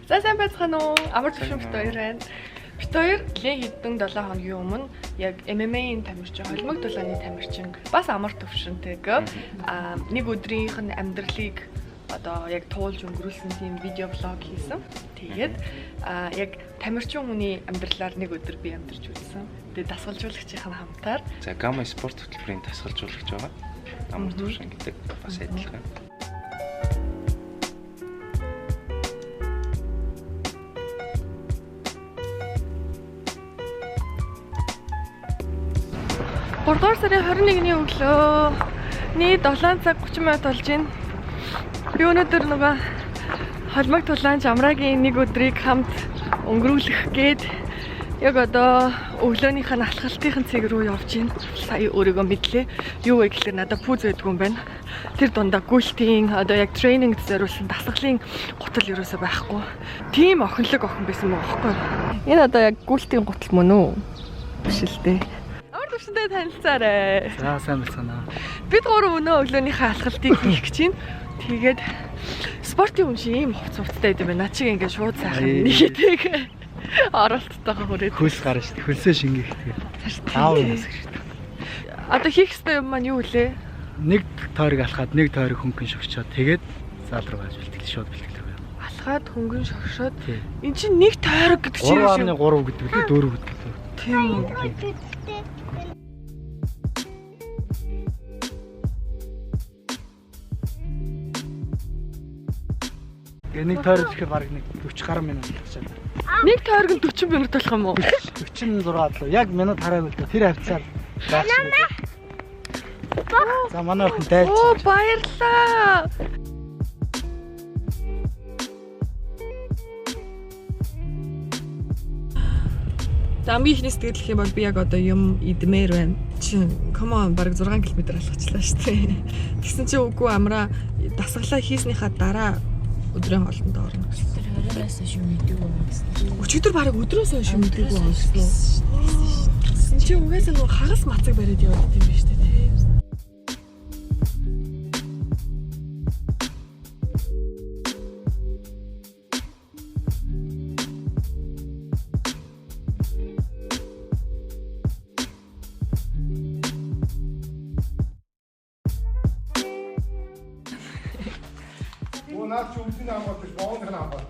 За сайн байцгаана уу? Амар төвшин бит хоёр байна. Бит хоёр хэдэн 7 хоногийн өмнө яг MMA-ийн тамирчин, холимог дулааны тамирчин бас амар төвшинтэйг нэг өдрийнх нь амьдралыг одоо яг туулж өнгөрүүлсэн тийм видео блог хийсэн. Тэгээд яг тамирчин хүний амьдралаар нэг өдөр би амьдарч үзсэн. Тэгээд дасгалжуулагчийн хамтаар за Gamma спорт хөтөлбөрийн дасгалжуулагч байгаа. Амар төвшин гэдэг бас адилхан. Гуравдугаар сарын 21-ний өглөө нийт 7 цаг 30 минут болж байна. Би өнөөдөр нөгөө холимог дулаан Жамрагийн нэг өдрийг хамт өнгөрүүлэх гээд яг одоо өглөөнийх нь алхалтын цэг рүү явж байна. Сая өөрийгөө мэдлээ. Юу вэ гэхээр надад пүүз байдгүй юм байна. Тэр дундаа гүйлтийн одоо яг тренинг зориулсан дасгалын гутал ерөөсөй байхгүй. Тийм охинлог охин байсан мөн байхгүй. Энэ одоо яг гүйлтийн гутал мөн үү? Биш л дээ. Төвшөнтэй танилцаарай. За сайн байна. Бид гурав өнөө өглөөнийхөө алхалтыг хийх гэж байна. Тэгээд спортын хүн шиг ийм хувцастай байд юм байна. Начиг ингээд шууд сайхан нэгэдэг. Оролттойгоо хүрээд. Хөлс гарна шүү дээ. Хөлсөө шингээх тэгээд. Аав юм шиг шүү дээ. Одоо хийх ёстой юм маань юу вэ? Нэг тойрог алхаад нэг тойрог хөнгөн шогчоод тэгээд зал руу гаж бэлтгэл шууд бэлтгэл рүү. Алхаад хөнгөн шогшоод эн чинь нэг тойрог гэдэг чинь 3.3 гэдэг лээ 4 гэдэг лээ. Тийм үү. Нэг тойрог ихээр баг нэг 40 гаруй минут болчихсон. Нэг тойрог нь 40 минут болох юм уу? 46 лөө. Яг минут хараагүй л тэр хавцаар. За манай охин дайж. Оо баярлаа. Хамгийн ихний сэтгэл гэх юм бол би яг одоо юм идмээр байна. Чин come on бараг 6 км алхачлаа шүү дээ. Тэгсэн чинь үгүй амраа дасгалаа хийснийхаа дараа өдрийн хоолтонд орно гэсэн. Тэр 20-аас хойш мэдээгүй байна. Өчигдөр бараг өдрөөс хойш мэдээгүй байна. Чи угаасаа нөгөө хагас мацаг бариад яваад тийм биш үү те. Наад чи үсний хамгаалт биш боонх нь хамгаалт.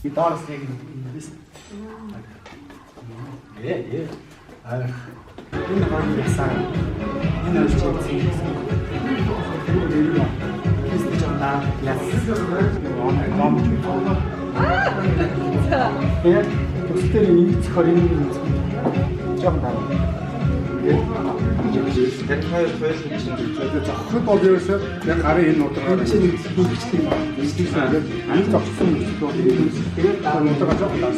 Die Tagesregeln. Yeah. Энэ маань ясаа. Энэ үеч чинь. Хэсэг жамнаа яс. Яг өстөр нэг цохор юм. Жам даа. Тэр хоёр фэйсбүүк чинь зохиход бол ерөөсөө яг гарын энэ нудраар чинь хийгчтэй юм. ингээд ань зогссон зүйл бол тэгээд нудраа зогсоолаа.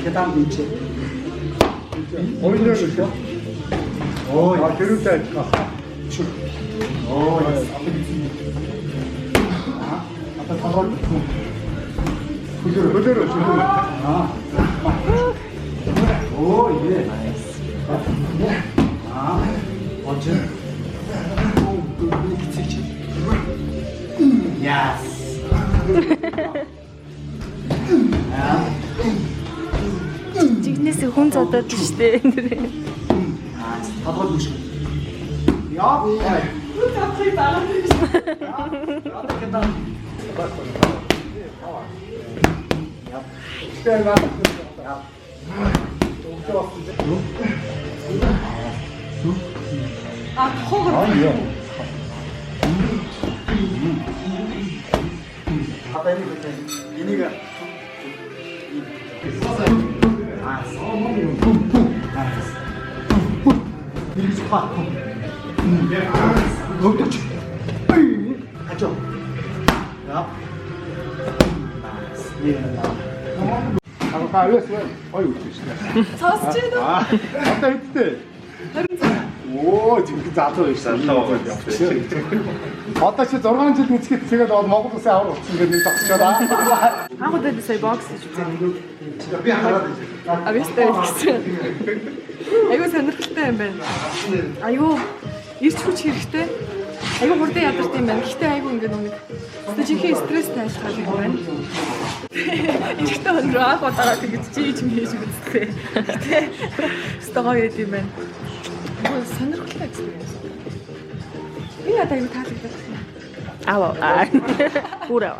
계단 밑에. 오히려 그렇죠? 그릇에 쭉. 아빠 가방 그대로 지금. 오, 예. 어째? 야스. Жигнэс хүн зодоод штэ. 다들 무시. 야. Цацыг дараад хогор. 아니요. 아빠 이니가 이렇게 좋아. 어떻게? 가죠. 야. Алгаа авьяас бай. Ой үгүй шүү дээ. Сонсч байна уу? Одоо хэдтэй? Оо зинхэнэ залуу байсан. Залуу байсан. Одоо чи 6 жил үзэхэд тэгээд Монгол улсын авар утсан гэдэг нэг зогсчоо да. Анх удаа би сая бокс хийж үзсэн. Би хараад Авистай гэсэн. Айгуу сонирхолтой юм байна. Айгуу ирч хүч хэрэгтэй. Айгуу хурдан ядарч юм байна. Гэхдээ айгуу ингэ нэг жинхэнэ стресс тайлах юм байна. Ихтэй өнрөө анх удаа тэгж чийж мэж үзтээ. Гэтэ стогоо яд юм байна. Айгуу сонирхолтой experience. Би надад айгуу таалагдсан. Аа. Пура.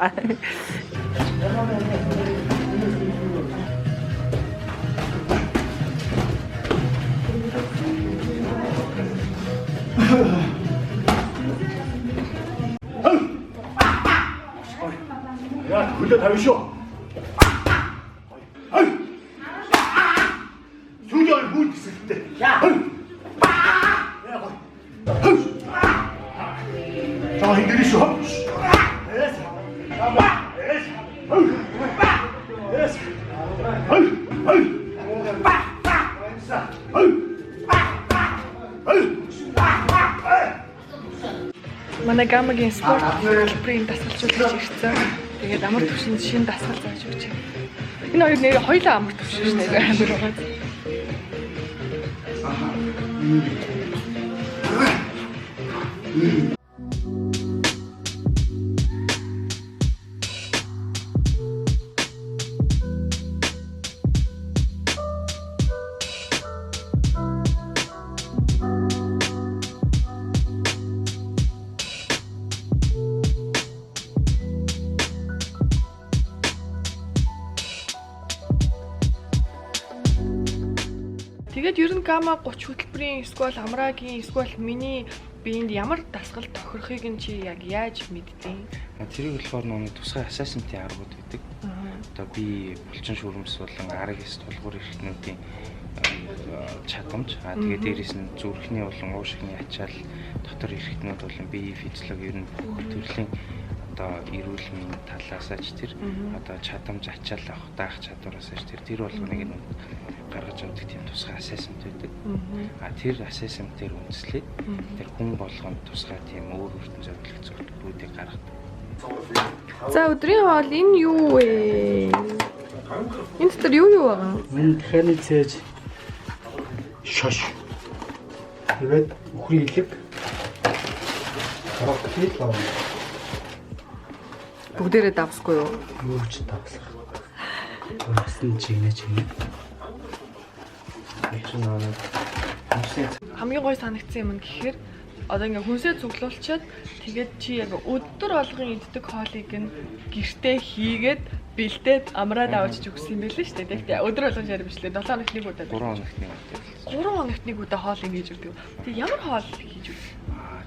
야, 근데 다윗이요. 중요한 문 있을 때. 야. 자, 힘들이쇼. Манай гамагийн спорт хэлбэрийн дасгалжуулагч ирсэн. Тэгээд амар төвшин шинэ дасгал зааж өгч байна. Энэ хоёр нэр хоёулаа амар төвшин шүү дээ. Амар байгаа. Тэгээд ер нь гама 30 хөтөлбөрийн эсвэл амраагийн эсвэл миний биенд ямар дасгал тохирохыг нь чи яг яаж мэддэг? Тэрийг болохоор нэг тусгай assessment-ийн аргууд байдаг. Одоо би булчин шүүрэмс болон RGS тулгуур эрхтнүүдийн чадамж, тэгээд дээрээс нь зүрхний болон уушигны ачаал, дотор эрхтнүүд болон биеийн физиологи ер нь бүх төрлийн одоо эрүүл мэндийн талаас ч тэр одоо чадамж ачаал авах даах чадвараас ч тэр болгоныг нь гаргаж авдаг тийм тусгай assessment байдаг. Тэр assessment-ээр үндэслээд тэр хүн болгонд тусгай тийм өөр өртөн зорилго зөвлөлтүүдийг гаргадаг. За өдрийн хоол энэ юу вэ? Энэ тэр юу байгаа? Энэ дахианы цээж шош. Тэгээд үхрийн илэг. Брокколи лав. Бүгдээрээ давсгүй юу? Юу ч давслах. Өөрсөн чигнэ. Хамгийн гой санагдсан юм нь гэхээр одоо ингээ хүнсээ цуглуулчаад тэгээд чи яг өдөр болгон иддэг хоолыг нь гэртээ хийгээд бэлдээд амраад авчиж өгсөн юм байл шүү дээ. Тэгээд өдөр болгон шаримжлээ 7 хоногт нэг удаа. 3 хоногт нэг удаа. 3 хоногт нэг удаа хоол ингэж өгдөг. Тэгээд ямар хоол хийж өгдөг?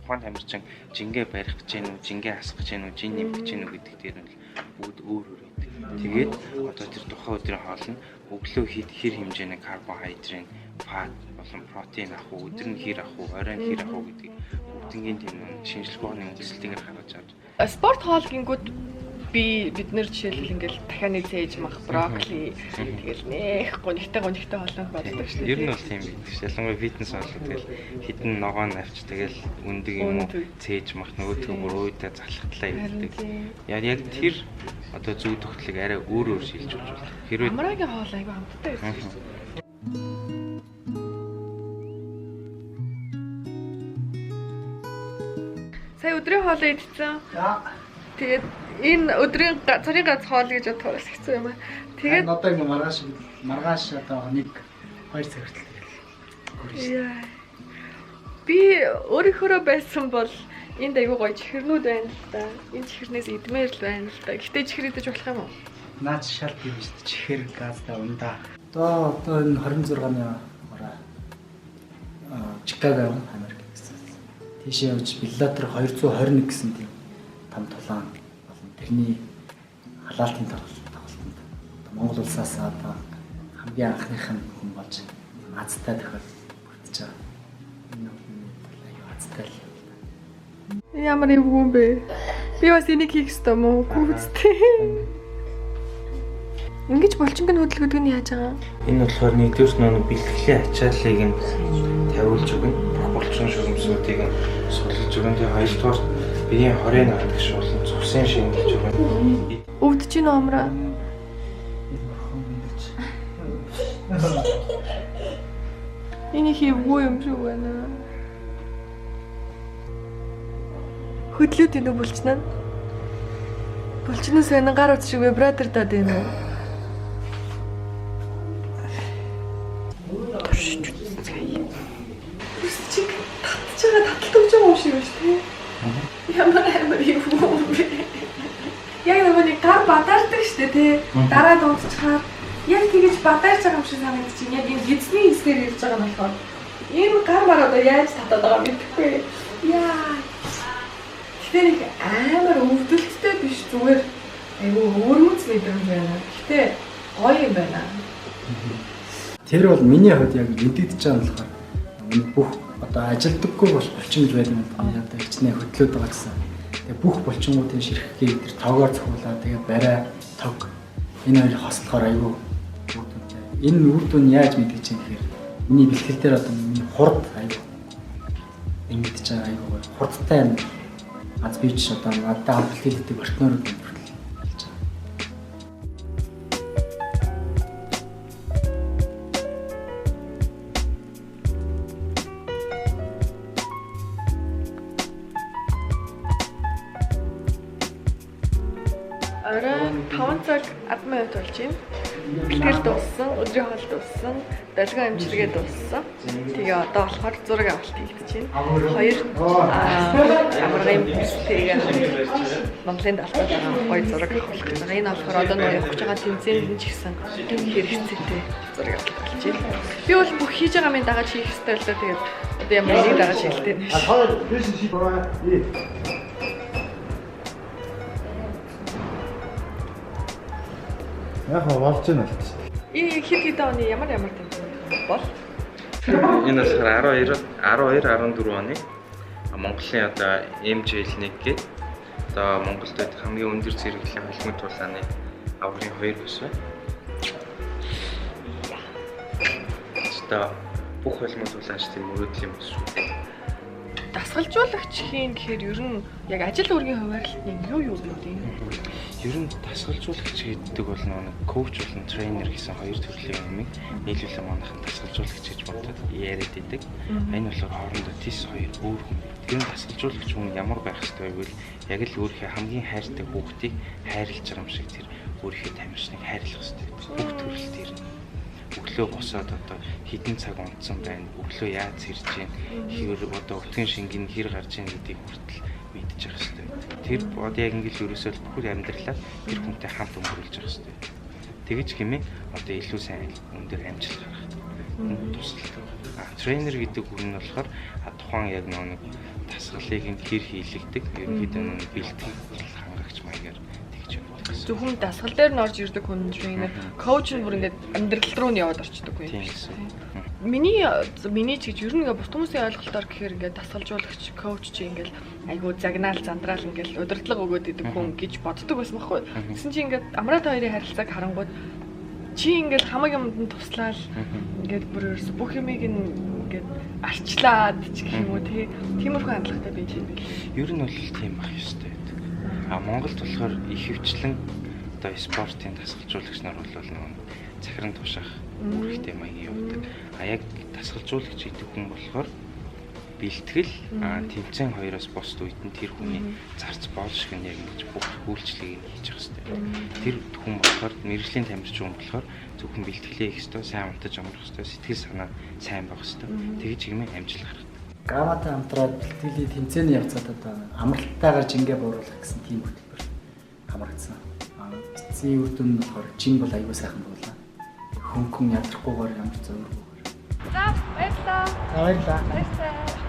Тухайн тамирчин жингээ барих гэж гэнэ үү, жингээ асах гэж гэнэ үү, жин нэмэх гэж гэнэ үү гэдэг дээр нь бүгд өөр өөр байдаг. Тэгээд одоо тэр тухайн өдрийн хоол нь өглөө хэр хэмжээний карбохайдрат, фат болон протеин авах уу, өдөр нь хэр авах уу, оройн хэр авах уу гэдэг бүгднгийн тийм шинжилгээний үндэслэлээр гаргаж авч. Спорт хоол гингүүд бид нэр жишээлбэл ингээл дахианы цээж мах, брокколи тэгэл нэх гонигтай болно боддог шүү дээ. Ер нь бол тийм байдаг ш. Ялангуяа фитнес хоол тэгэл хитэн ногоо навч тэгэл өндөг юм уу цээж мах нөгөөдгөө бүр өөдөө залхатлаа явдаг. Яг тэр одоо зүй тогтлыг арай өөр шилж болж байна. Хэрвээ амраагийн хоол айгүй амттай байсан. Сая өдрийн хоол идсэн. Тэгээд энэ өдрийн царийн гац хоол гэж бодохоос хэцүү юм аа. Тэгээд одоо ингээ маргааш одоо нэг 2 цаг хүртэл яа. Би өөрийнхөө байсан бол энд айгүй гоё чихэрнүүд байна л да. Энэ чихэрнээс идмээр л байна л да. Гэтэ чихэр идэж болох юм уу? наад шал юм шүү дээ. Чихэр газтай ундаа. Одоо энэ 26-ны ороо Чикаго Америк гэсэн. Тийшээ явж Беллатер 221 гэсэн тийм том тулаан болон тэрний халаалтын тоглолтод Монгол улсаас одоо хамгийн анхных нь хүн болж Азтай тохиол бүрдэж байгаа. Энэ аюу Азтай л. Ямар юм бэ? Би бас энийг хийх ёстой мó? Гүцтэй. Ингэж булчингийн хөдөлгөөдөг нь яаж байгаа? Энэ болохоор нэгдүгээр нэг бэлтгэлийн ачааллыг нь тавиулж өгнө. Булчин журмсуудыг сулж өгөн. Тэгээ хоёрдугаар биеийн хорийн наад гэж болон зүгсэн шингэж өгөн. Өвдөж гин амраа. Энийг хийвгүй юм шиг байна. Хөдлөөд инүү булчнаа. Булчнаас байна гар утс шиг вибратор даад байна уу? Чиг татчихаа таталт өгч байгаа юм шиг байна шүү дээ. Ямар амар юм бэ? Яг нэг гар бадаардаг шүү дээ, тэ. Дараа дуусчихаар яг тэгэж бадаарч байгаа юм шиг санагдчих. Яг энэ гидсний хэсгээр ирж байгаа нь болохоор ийм гар мар одоо яаж татаад байгаа юм бэ? Яа. Тэгэхээр их амар өвдөлттэй биш, зүгээр айгүй өөрмөц мэдрэмж байна. Гэтэ гоё юм байна. Тэр бол миний хувьд яг мэдэгдэж байгаа нь болохоор миний бүх одоо ажилдаггүй бол булчин гэж байдаг юм байна. Одоо хичнээн хөдлөөд байгаа гэсэн. Тэгээ бүх булчингуудын ширхгийг тэр тоогоор цохиулаад тэгээ барай, тог энэ хоёрыг хослохоор айгүй үр дүнтэй. Энэ үр дүн яаж мэдгэж юм гэхээр миний бэлтгэл дээр одоо миний хурд айгүй ингэж байгаа айгүй хурдтай юм. Аз би ч одоо надад бэлтгэлтэй партнерууд юм хүртэл хэлж байгаа. Орой 5 цаг 10 минут болж байна. Бэлтгэл дууссан, өдрийн хоол дууссан, долгион амжилтгээ дууссан. Тэгээ одоо болохоор зураг авалт хийгдэж байна. Хоёр амаргын тэрийг Монголын даалтад байгаа гоё зураг авах гэж байгаа. Энэ болохоор одоо нөө явж байгаа тэмцээнд ч гэсэн хэрэгцээтэй зураг авалт болж байна. Би бол бүх хийж байгаа минь дагаж хийх ёстой л да. Тэгээд одоо ямар нэг дагаж хийлтэй байна. Яг болж байна л тийм. Хэд оны ямар тэмцээн бол? Энэ болохоор 12 14 оны Монголын одоо MJ1 гээд одоо Монголд хамгийн өндөр зэрэглэлийн холимог тулааны аврагын 2 бүс байна. Одоо бүх холимог тулаанчдын мөрөөдлийн бүс шүү. Дасгалжуулагчхийн гэхээр ер нь яг ажил үүргийн хуваарлалт нь юу гэдэг юм? Ер нь дасгалжуулагч гэдэг бол нэг коуч болон трейнер гэсэн хоёр төрлийн юмыг нийлүүлэн манайхан дасгалжуулагч гэж боддог яриад идэг. Энэ болохоор хоорондоо тис хоёр өөр хүн. Тэр нь дасгалжуулагч хүн ямар байх ёстой вэ гэвэл яг л өөрийнхөө хамгийн хайртай хүүхдийг хайрлаж байгаа юм шиг тэр өөрийнхөө тамирчныг хайрлах ёстой. Бүх төрөл тэр өглөө босоод одоо хэдэн цаг унтсан байна, өглөө яаж сэрж байна, хэр одоо утгын шингэн хэр гарч ийн гэдгийг хүртэл мэдчих хэрэгтэй. Тэр бод яг ингэж ерөөсөө бүхэл амьдралаа тэр хүнтэй хамт өнгөрүүлж явах хэрэгтэй. Тэгэж хэмээн одоо илүү сайн өндөр амжилт гаргах. Тусалдаг. Трейнер гэдэг үг нь болохоор тухайн яг нэг дасгалыг нь хэр хийлэгдэг, ерөнхийдөө нэг бэлтгэл хангагч маягаар зөвхөн дасгал дээр нь орж ирдэг хүн трейнер, коуч нь бүр ингээд амьдрал руу нь яваад орчдөг юм байна. Миний ч гэж ер нь бут хүмүүсийн ойлголтоор гэхээр ингээд дасгалжуулагч, коуч чи ингээд айгуу загнаал, зандраал ингээд удирдлага өгөөд идэг хүн гэж боддог байсан байхгүй. Тэгсэн чи ингээд амраад хоёрын харилцааг харангууд чи ингээд хамаг юмд нь туслаад ингээд бүр бүх юмыг ингээд арчлаад ч гэх юм уу тиймэрхүү хандлагатай байж юм бил. Ер нь бол тийм байх ёстой. Монголд болохоор их хвчлэн одоо спортын дасгалжуулагч нар бол нэг захиран тушаах үүрэгтэй маягийн явдаг. Яг дасгалжуулагч гэдэг хүн болохоор бэлтгэл тэмцээн хоёроос босд үед нь тэр хүний зарц боол шиг нь яг ингэж бүх үйлчлэгийг хийж явах хэрэгтэй. Тэр хүн болохоор мэргэжлийн тамирчин хүн болохоор зөвхөн бэлтгэлээ хийх ёстой, сайн унтаж амрах ёстой, сэтгэл санаа сайн байх ёстой. Тэгж хэмээн амжилт гаргах. Гаватай хамтраад бэлтгэлийн тэмцээний явцад одоо амралтайгаар жингээ бууруулах гэсэн тийм хөтөлбөр хамрагдсан. Эцсийн үр дүн нь болохоор жин бол аюул сайхан боллоо. Хөнгөн ядрахгүйгээр ямар зөвөргүйгээр. За баярлалаа. Баярлалаа. Баярлалаа.